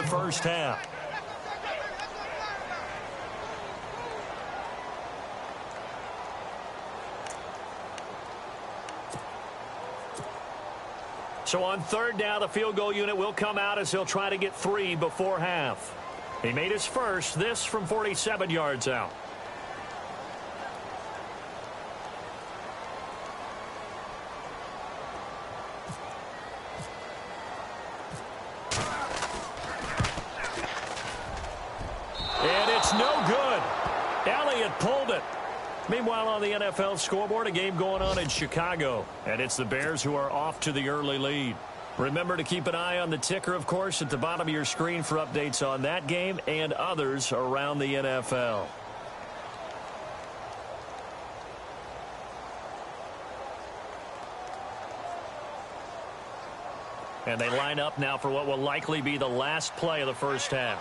first half. So on third down, the field goal unit will come out as he'll try to get 3 before half. He made his first, this from 47 yards out. And it's no good. Elliott pulled it. Meanwhile, on the NFL scoreboard, a game going on in Chicago. And it's the Bears who are off to the early lead. Remember to keep an eye on the ticker, of course, at the bottom of your screen for updates on that game and others around the NFL. And they line up now for what will likely be the last play of the first half.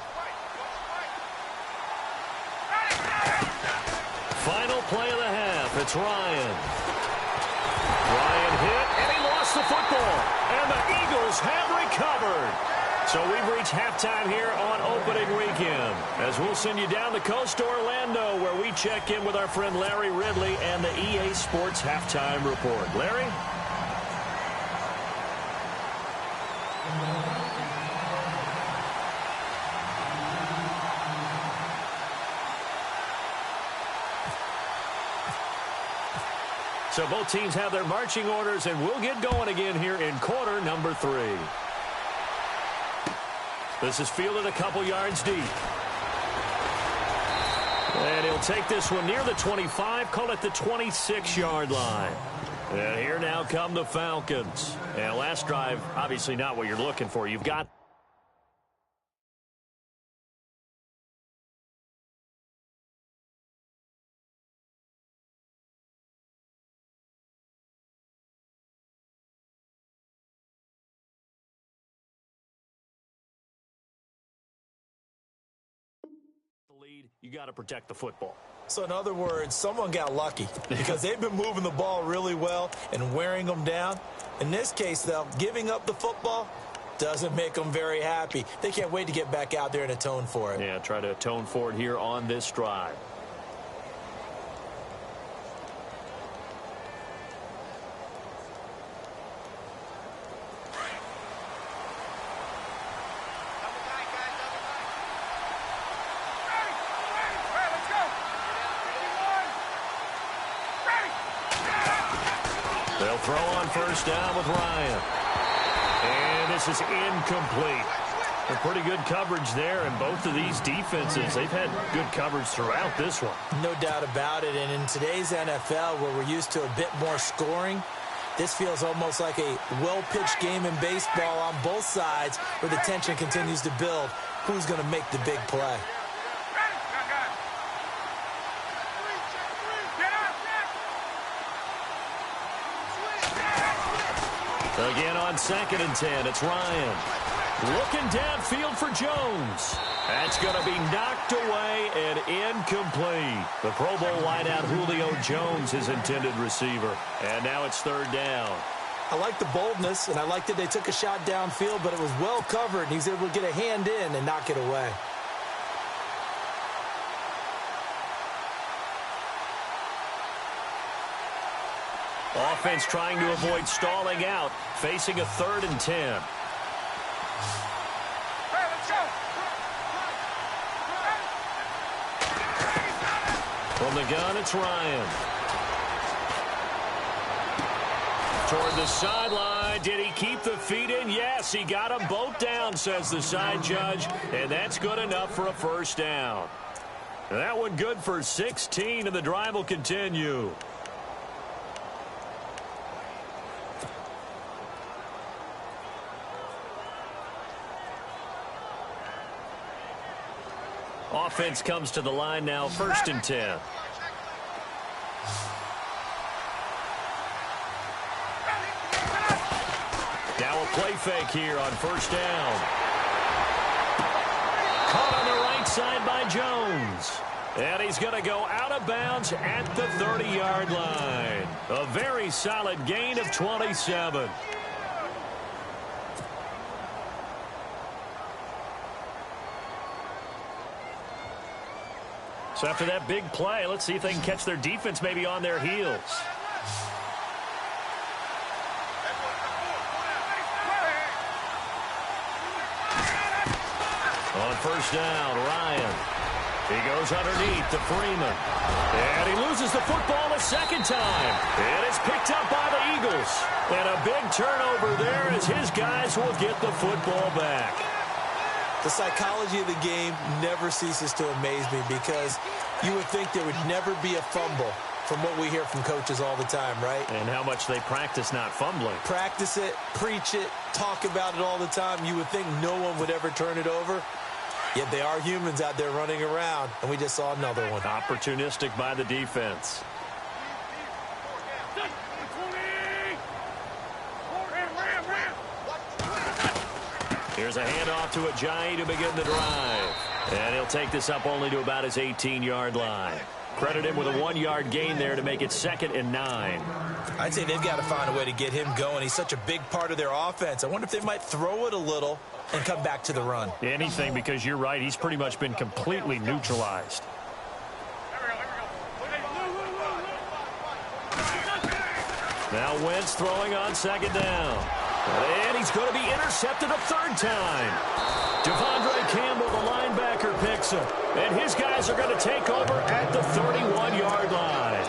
Final play of the half. It's Ryan. Ryan hit, and he lost the football. And the Eagles have recovered. So we've reached halftime here on opening weekend. As we'll send you down the coast to Orlando, where we check in with our friend Larry Ridley and the EA Sports Halftime Report. Larry? So both teams have their marching orders, and we'll get going again here in quarter number 3. This is fielded a couple yards deep. And he'll take this one near the 25, call it the 26-yard line. And here now come the Falcons. And last drive, obviously not what you're looking for. You've got lead, you got to protect the football. So in other words, someone got lucky because they've been moving the ball really well and wearing them down. In this case, though, giving up the football doesn't make them very happy. They can't wait to get back out there and atone for it. Yeah, try to atone for it here on this drive. They'll throw on first down with Ryan. And this is incomplete. A pretty good coverage there, and both of these defenses, they've had good coverage throughout this one. No doubt about it, and in today's NFL, where we're used to a bit more scoring, this feels almost like a well-pitched game in baseball on both sides where the tension continues to build. Who's going to make the big play? Again on 2nd and 10, it's Ryan. Looking downfield for Jones. That's going to be knocked away and incomplete. The Pro Bowl wideout Julio Jones, his intended receiver. And now it's 3rd down. I like the boldness, and I like that they took a shot downfield, but it was well covered, and he's able to get a hand in and knock it away. Offense trying to avoid stalling out, facing a 3rd and 10. From the gun, it's Ryan. Toward the sideline. Did he keep the feet in? Yes, he got them both down, says the side judge, and that's good enough for a first down. That one good for 16, and the drive will continue. Offense comes to the line now, 1st and 10. Now a play fake here on 1st down. Caught on the right side by Jones. And he's going to go out of bounds at the 30-yard line. A very solid gain of 27. So after that big play, let's see if they can catch their defense maybe on their heels. On first down, Ryan. He goes underneath to Freeman. And he loses the football a second time. And it's picked up by the Eagles. And a big turnover there as his guys will get the football back. The psychology of the game never ceases to amaze me because you would think there would never be a fumble from what we hear from coaches all the time, right? And how much they practice not fumbling. Practice it, preach it, talk about it all the time. You would think no one would ever turn it over. Yet they are humans out there running around, and we just saw another one. Opportunistic by the defense. Here's a handoff to Ajayi to begin the drive. And he'll take this up only to about his 18-yard line. Credit him with a 1-yard gain there to make it 2nd and 9. I'd say they've got to find a way to get him going. He's such a big part of their offense. I wonder if they might throw it a little and come back to the run. Anything, because you're right. He's pretty much been completely neutralized. Now Wentz throwing on 2nd down. And he's going to be intercepted a 3rd time. Devondre Campbell, the linebacker, picks him. And his guys are going to take over at the 31-yard line.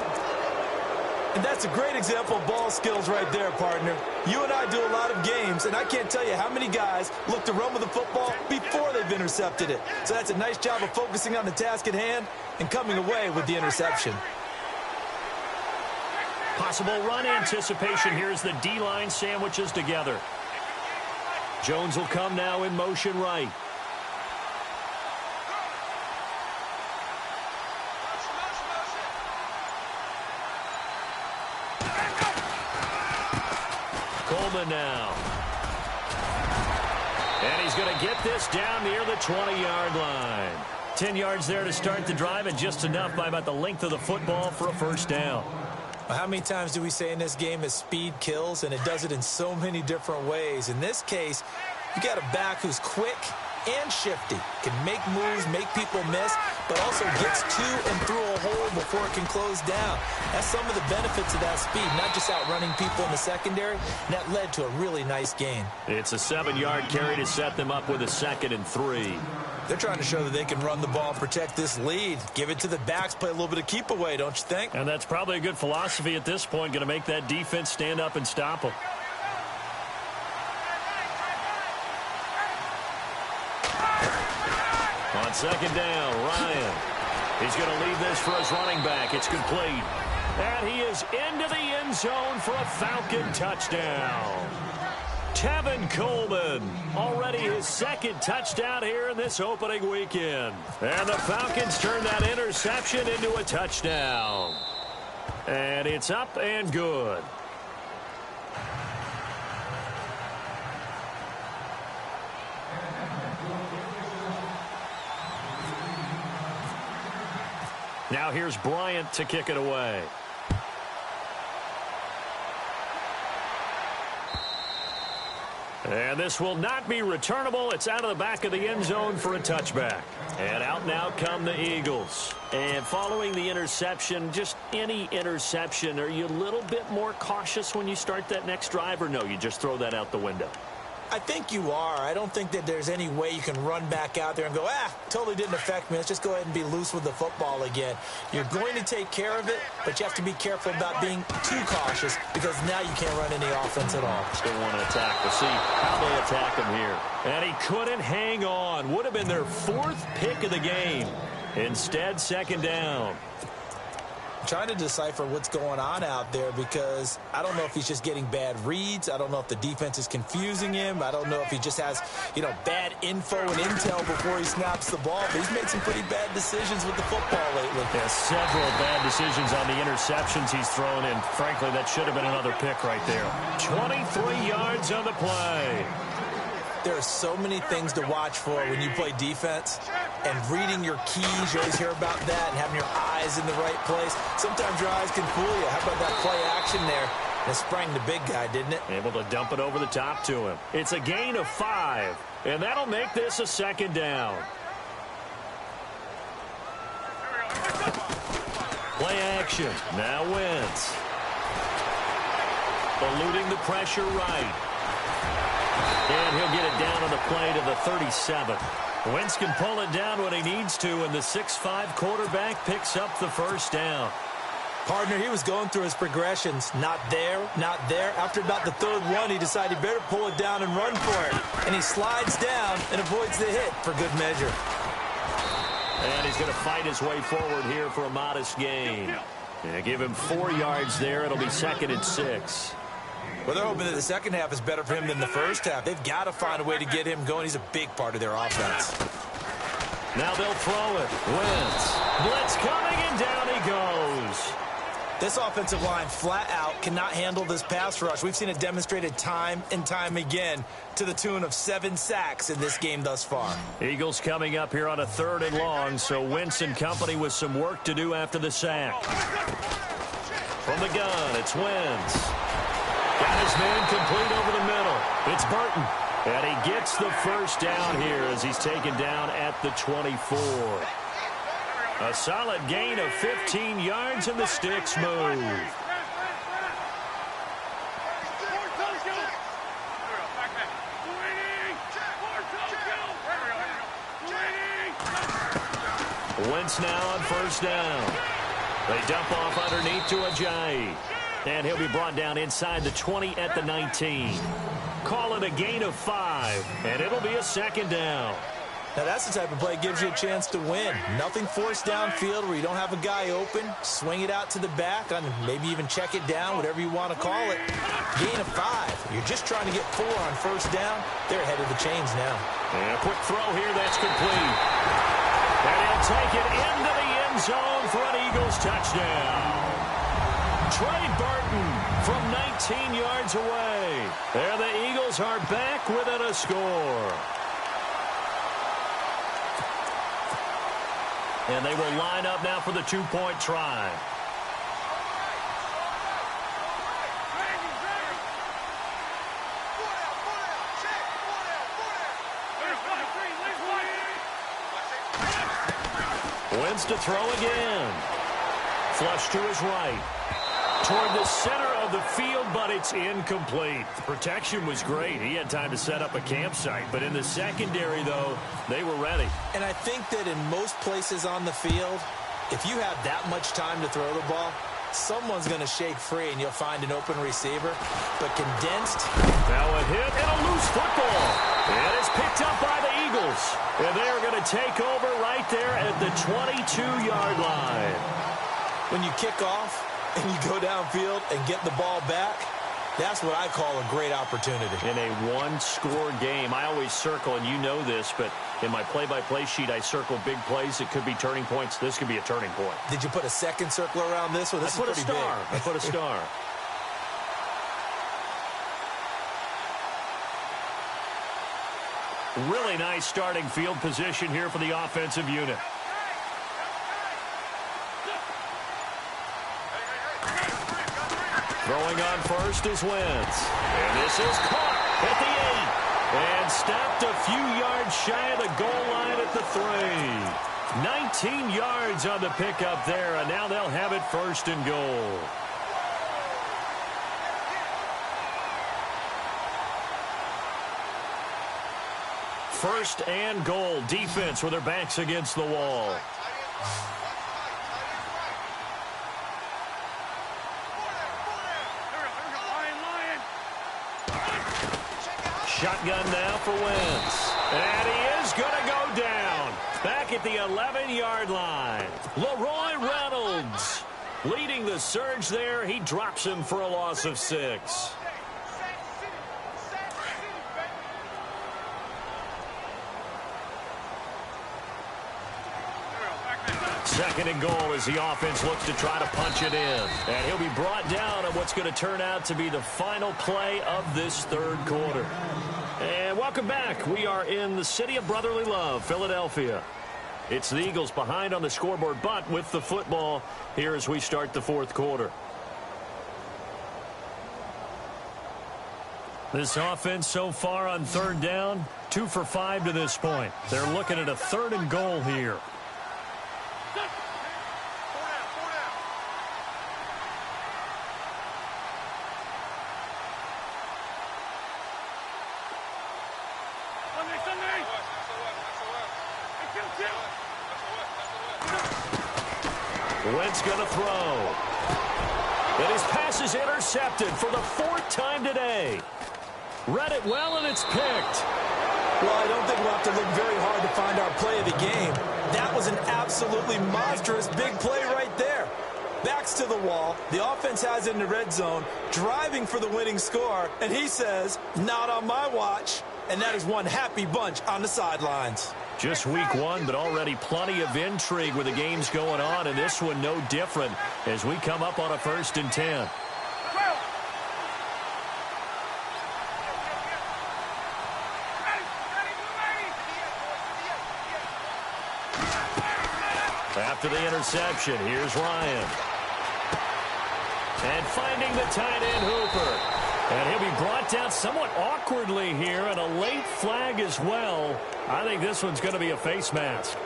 And that's a great example of ball skills right there, partner. You and I do a lot of games, and I can't tell you how many guys look to run with the football before they've intercepted it. So that's a nice job of focusing on the task at hand and coming away with the interception. Possible run anticipation here as the D-line sandwiches together. Jones will come now in motion right. Coleman now. And he's going to get this down near the 20-yard line. 10 yards there to start the drive, and just enough by about the length of the football for a 1st down. How many times do we say in this game that speed kills, and it does it in so many different ways? In this case, you got a back who's quick and shifty, can make moves, make people miss, but also gets to and through a hole before it can close down. That's some of the benefits of that speed, not just outrunning people in the secondary. And that led to a really nice gain. It's a 7-yard carry to set them up with a 2nd and 3. They're trying to show that they can run the ball and protect this lead. Give it to the backs, play a little bit of keep away, don't you think? And that's probably a good philosophy at this point, going to make that defense stand up and stop them. On 2nd down, Ryan. He's going to leave this for his running back. It's complete. And he is into the end zone for a Falcon touchdown. Tevin Coleman, already his 2nd touchdown here in this opening weekend. And the Falcons turn that interception into a touchdown. And it's up and good. Now here's Bryant to kick it away. And this will not be returnable. It's out of the back of the end zone for a touchback. And out now come the Eagles. And following the interception, just any interception, are you a little bit more cautious when you start that next drive, or no, you just throw that out the window? I think you are. I don't think that there's any way you can run back out there and go, totally didn't affect me. Let's just go ahead and be loose with the football again. You're going to take care of it, but you have to be careful about being too cautious because now you can't run any offense at all. Still want to attack. We'll see how they attack him here. And he couldn't hang on. Would have been their 4th pick of the game. Instead, 2nd down. I'm trying to decipher what's going on out there because I don't know if he's just getting bad reads. I don't know if the defense is confusing him. I don't know if he just has, bad info and intel before he snaps the ball. But he's made some pretty bad decisions with the football lately. Yeah, several bad decisions on the interceptions he's thrown in. Frankly, that should have been another pick right there. 23 yards on the play. There are so many things to watch for when you play defense. And reading your keys, you always hear about that, and having your eyes in the right place. Sometimes your eyes can fool you. How about that play action there? It sprang the big guy, didn't it? Able to dump it over the top to him. It's a gain of 5, and that'll make this a 2nd down. Play action. Now Wentz. Eluding the pressure right. And he'll get it down on the play to the 37. Wentz can pull it down when he needs to, and the 6'5" quarterback picks up the first down. Partner, he was going through his progressions. Not there, not there. After about the third one, he decided he better pull it down and run for it. And he slides down and avoids the hit for good measure. And he's going to fight his way forward here for a modest gain. And give him 4 yards there. It'll be 2nd and 6. Well, they're hoping that the second half is better for him than the first half. They've got to find a way to get him going. He's a big part of their offense. Now they'll throw it. Wentz. Blitz coming, and down he goes. This offensive line flat out cannot handle this pass rush. We've seen it demonstrated time and time again to the tune of 7 sacks in this game thus far. Eagles coming up here on a 3rd and long, so Wentz and company with some work to do after the sack. From the gun, it's Wentz. Got his man complete over the middle. It's Burton. And he gets the first down here as he's taken down at the 24. A solid gain of 15 yards, and the sticks move. Wentz now on first down. They dump off underneath to Ajayi. And he'll be brought down inside the 20 at the 19. Call it a gain of 5, and it'll be a 2nd down. Now, that's the type of play that gives you a chance to win. Nothing forced downfield where you don't have a guy open. Swing it out to the back, and maybe even check it down, whatever you want to call it. Gain of 5. You're just trying to get 4 on first down. They're ahead of the chains now. And a quick throw here that's complete. And he'll take it into the end zone for an Eagles touchdown. Trey Burton from 19 yards away. There the Eagles are back within a score. And they will line up now for the 2-point try. Wentz to throw again. Flush to his right. Toward the center of the field, but it's incomplete. Protection was great. He had time to set up a campsite. But in the secondary, though, they were ready. And I think that in most places on the field, if you have that much time to throw the ball, someone's going to shake free and you'll find an open receiver. But condensed. Now a hit and a loose football. And it's picked up by the Eagles. And they are going to take over right there at the 22-yard line. When you kick off and you go downfield and get the ball back, that's what I call a great opportunity. In a one-score game, I always circle, and you know this, but in my play-by-play sheet, I circle big plays. It could be turning points. This could be a turning point. Did you put a second circle around this one? This is pretty big. I put a star. Really nice starting field position here for the offensive unit. Throwing on first is Wentz. And this is caught at the 8. And stopped a few yards shy of the goal line at the 3. 19 yards on the pickup there, and now they'll have it 1st and goal. First and goal. Defense with their backs against the wall. Shotgun now for Wentz. And he is going to go down. Back at the 11-yard line. Leroy Reynolds leading the surge there. He drops him for a loss of 6. Second and goal as the offense looks to try to punch it in. And he'll be brought down on what's going to turn out to be the final play of this 3rd quarter. And welcome back. We are in the city of brotherly love, Philadelphia. It's the Eagles behind on the scoreboard, but with the football here as we start the 4th quarter. This offense so far on 3rd down, 2 for 5 to this point. They're looking at a 3rd and goal here. Wentz going to throw. And his pass is intercepted for the 4th time today. Read it well, and it's picked. Well, I don't think we'll have to look very hard to find our play of the game. That was an absolutely monstrous big play right there. Backs to the wall. The offense has it in the red zone, driving for the winning score. And he says, not on my watch. And that is one happy bunch on the sidelines. Just week 1, but already plenty of intrigue with the games going on. And this one no different as we come up on a 1st and 10. After the interception, here's Ryan. And finding the tight end Hooper. And he'll be brought down somewhat awkwardly here, and a late flag as well. I think this one's going to be a face mask.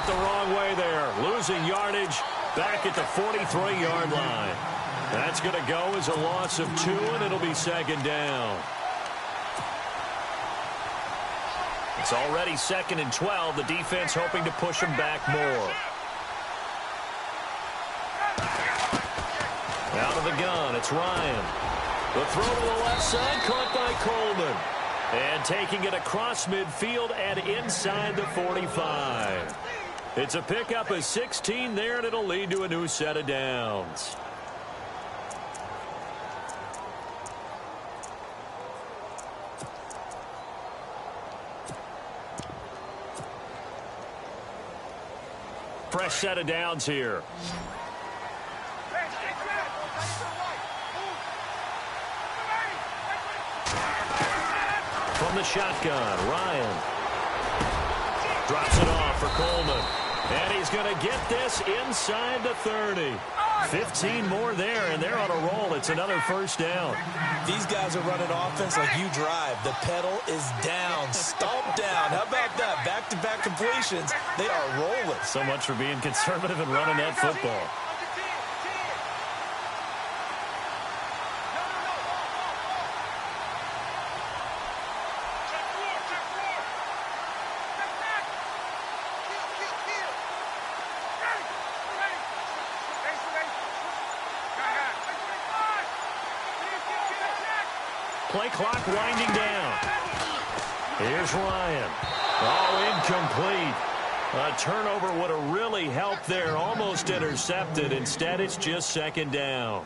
The wrong way there, losing yardage back at the 43-yard line. That's going to go as a loss of 2, and it'll be 2nd down. It's already 2nd and 12. The defense hoping to push them back more. Out of the gun, it's Ryan. The throw to the left side, caught by Coleman. And taking it across midfield and inside the 45. It's a pickup of 16 there, and it'll lead to a new set of downs. Fresh set of downs here. From the shotgun, Ryan drops it off for Coleman. And he's going to get this inside the 30. 15 more there, and they're on a roll. It's another 1st down. These guys are running offense like you drive. The pedal is down, stomped down. How about that? Back-to-back completions. They are rolling. So much for being conservative and running that football. Play clock winding down. Here's Ryan. Oh, incomplete. A turnover would have really helped there. Almost intercepted. Instead, it's just 2nd down.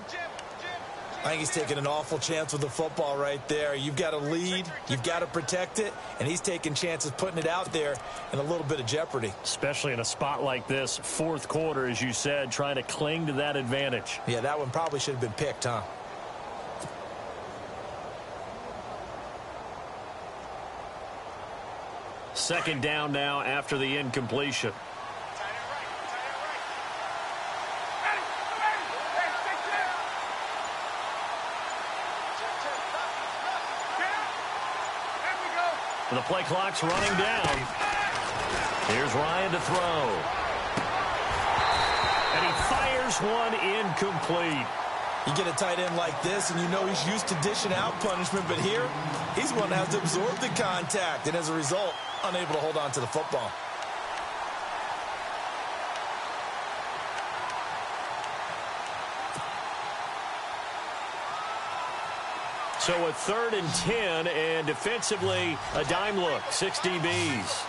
I think he's taking an awful chance with the football right there. You've got to lead. You've got to protect it. And he's taking chances putting it out there in a little bit of jeopardy. Especially in a spot like this, 4th quarter, as you said, trying to cling to that advantage. Yeah, that one probably should have been picked, huh? Second down now after the incompletion. The play clock's running down. Here's Ryan to throw. And he fires one incomplete. You get a tight end like this, and you know he's used to dishing out punishment, but here, he's one that has to absorb the contact, and as a result, unable to hold on to the football. So a 3rd and 10, and defensively, a dime look, 6 DBs.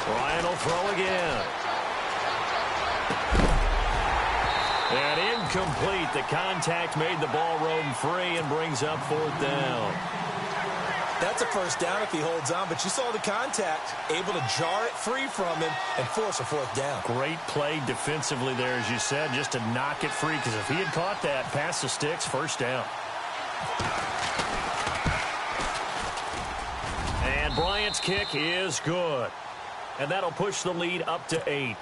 Ryan will throw again. And incomplete. The contact made the ball roam free and brings up 4th down. That's a 1st down if he holds on, but you saw the contact, able to jar it free from him and force a 4th down. Great play defensively there, as you said, just to knock it free, because if he had caught that, past the sticks, 1st down. And Bryant's kick is good. And that'll push the lead up to 8.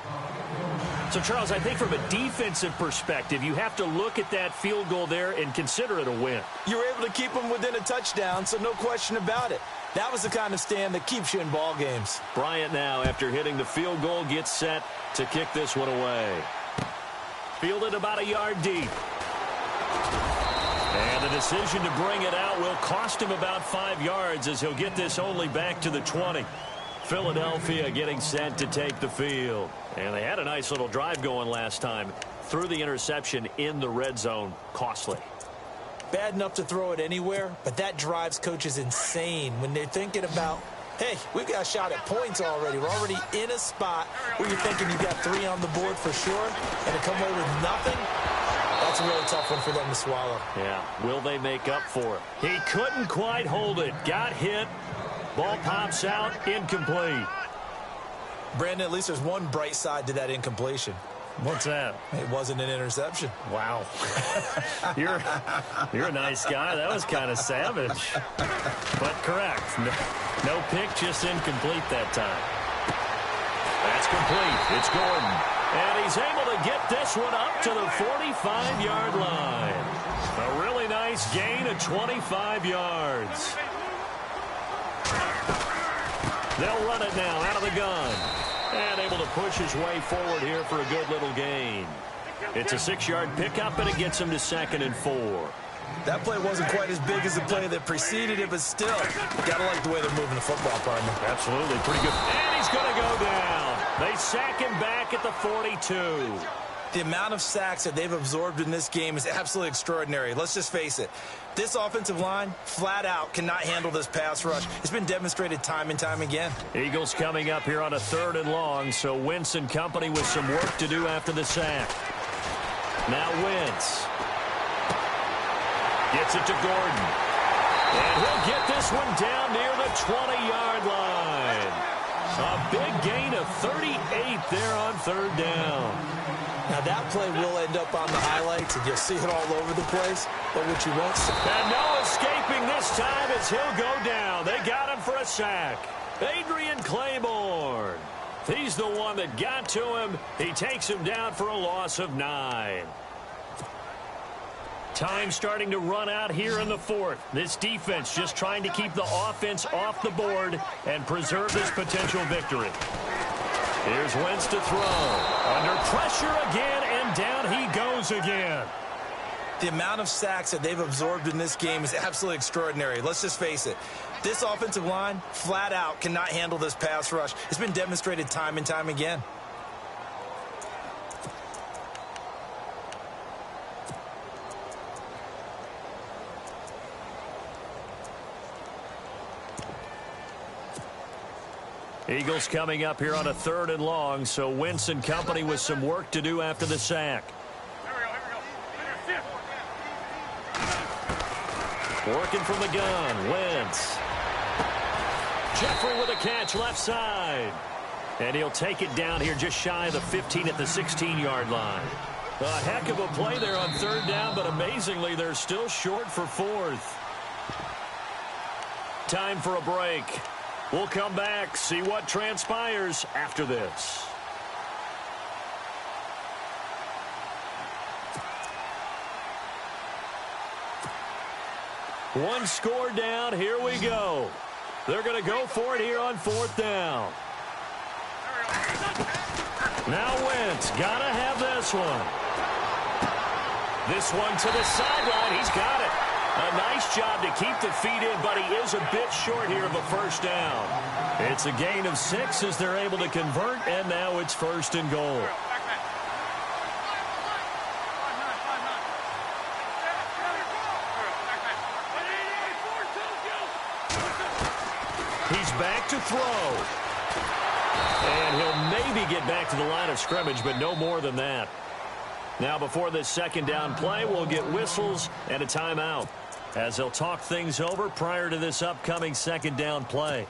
So, Charles, I think from a defensive perspective, you have to look at that field goal there and consider it a win. You were able to keep them within a touchdown, so no question about it. That was the kind of stand that keeps you in ball games. Bryant now, after hitting the field goal, gets set to kick this one away. Fielded about a yard deep. And the decision to bring it out will cost him about 5 yards as he'll get this only back to the 20. Philadelphia getting set to take the field. And they had a nice little drive going last time. Threw the interception in the red zone. Costly. Bad enough to throw it anywhere, but that drives coaches insane when they're thinking about, hey, we've got a shot at points already. We're already in a spot where you're thinking you've got 3 on the board for sure, and to come away with nothing, that's a really tough one for them to swallow. Yeah, will they make up for it? He couldn't quite hold it. Got hit. Ball pops out, incomplete. Brandon, at least there's one bright side to that incompletion. What's that? It wasn't an interception. Wow. You're a nice guy. That was kind of savage. But correct. No pick, just incomplete that time. That's complete. It's Gordon. And he's able to get this one up to the 45-yard line. A really nice gain of 25 yards. They'll run it now out of the gun. And able to push his way forward here for a good little gain. It's a 6-yard pickup, and it gets him to 2nd and 4. That play wasn't quite as big as the play that preceded it, but still, gotta like the way they're moving the football, partner. Absolutely, pretty good. And he's going to go down. They sack him back at the 42. The amount of sacks that they've absorbed in this game is absolutely extraordinary. Let's just face it. This offensive line, flat out, cannot handle this pass rush. It's been demonstrated time and time again. Eagles coming up here on a 3rd and long, so Wentz and company with some work to do after the sack. Now Wentz gets it to Gordon. And he'll get this one down near the 20-yard line. A big gain of 38 there on 3rd down. Now, that play will end up on the highlights, and you'll see it all over the place. But what you won't see... And no escaping this time as he'll go down. They got him for a sack. Adrian Claiborne. He's the one that got to him. He takes him down for a loss of 9. Time starting to run out here in the 4th. This defense just trying to keep the offense off the board and preserve this potential victory. Here's Wentz to throw. Under pressure again, and down he goes again. The amount of sacks that they've absorbed in this game is absolutely extraordinary. Let's just face it. This offensive line, flat out, cannot handle this pass rush. It's been demonstrated time and time again. Eagles coming up here on a 3rd and long, so Wentz and company with some work to do after the sack. Working from the gun, Wentz. Jeffrey with a catch left side. And he'll take it down here just shy of the 15 at the 16-yard line. A heck of a play there on 3rd down, but amazingly, they're still short for 4th. Time for a break. We'll come back, see what transpires after this. One score down, here we go. They're going to go for it here on 4th down. Now Wentz, got to have this one. This one to the sideline, he's got it. A nice job to keep the feet in, but he is a bit short here of a 1st down. It's a gain of 6 as they're able to convert, and now it's 1st and goal. He's back to throw. And he'll maybe get back to the line of scrimmage, but no more than that. Now before this 2nd down play, we'll get whistles and a timeout as they'll talk things over prior to this upcoming 2nd down play.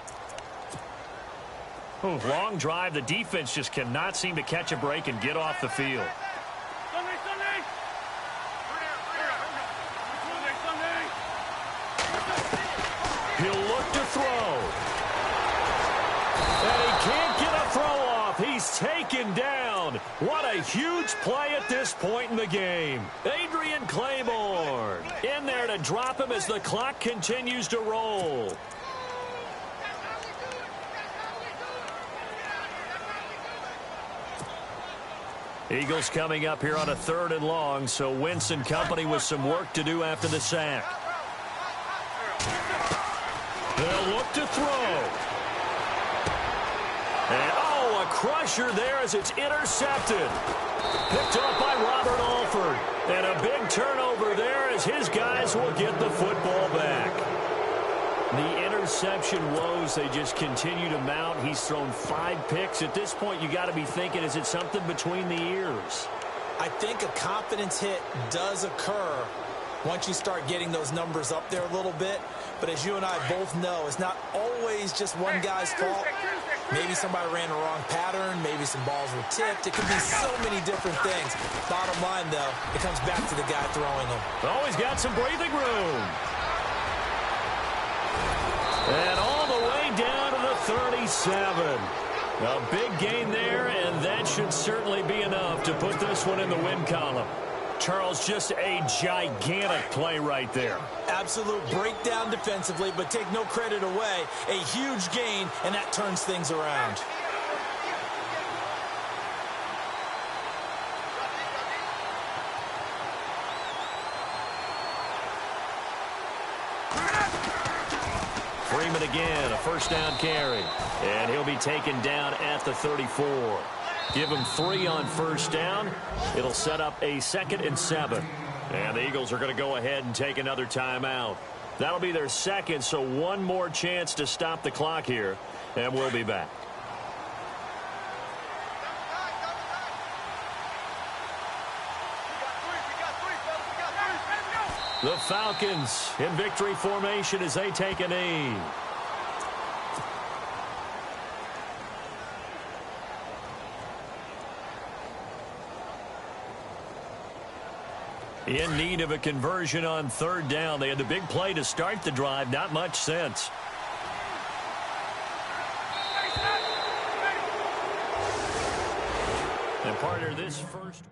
Long drive. The defense just cannot seem to catch a break and get off the field. He'll look to throw. he's taken down. What a huge play at this point in the game. Adrian Claiborne in there to drop him as the clock continues to roll. Eagles coming up here on a 3rd and long, so Wentz and company with some work to do after the sack. They'll look to throw. And, a crusher there as it's intercepted. Picked up by Robert Alford. And a big turnover there as his guys will get the football back. The interception woes, they just continue to mount. He's thrown 5 picks. At this point, you got to be thinking, is it something between the ears? I think a confidence hit does occur once you start getting those numbers up there a little bit. But as you and I both know, it's not always just one guy's fault. Maybe somebody ran the wrong pattern. Maybe some balls were tipped. It could be so many different things. Bottom line, though, it comes back to the guy throwing them. Always got some breathing room. And all the way down to the 37. A big gain there, and that should certainly be enough to put this one in the win column. Charles, just a gigantic play right there. Absolute breakdown defensively, but take no credit away. A huge gain, and that turns things around. Freeman again, a 1st down carry. And he'll be taken down at the 34. Give him 3 on 1st down. It'll set up a 2nd and 7. And the Eagles are going to go ahead and take another timeout. That'll be their 2nd, so one more chance to stop the clock here. And we'll be back. The Falcons in victory formation as they take a knee. In need of a conversion on 3rd down. They had the big play to start the drive. Not much sense. And partner, this first...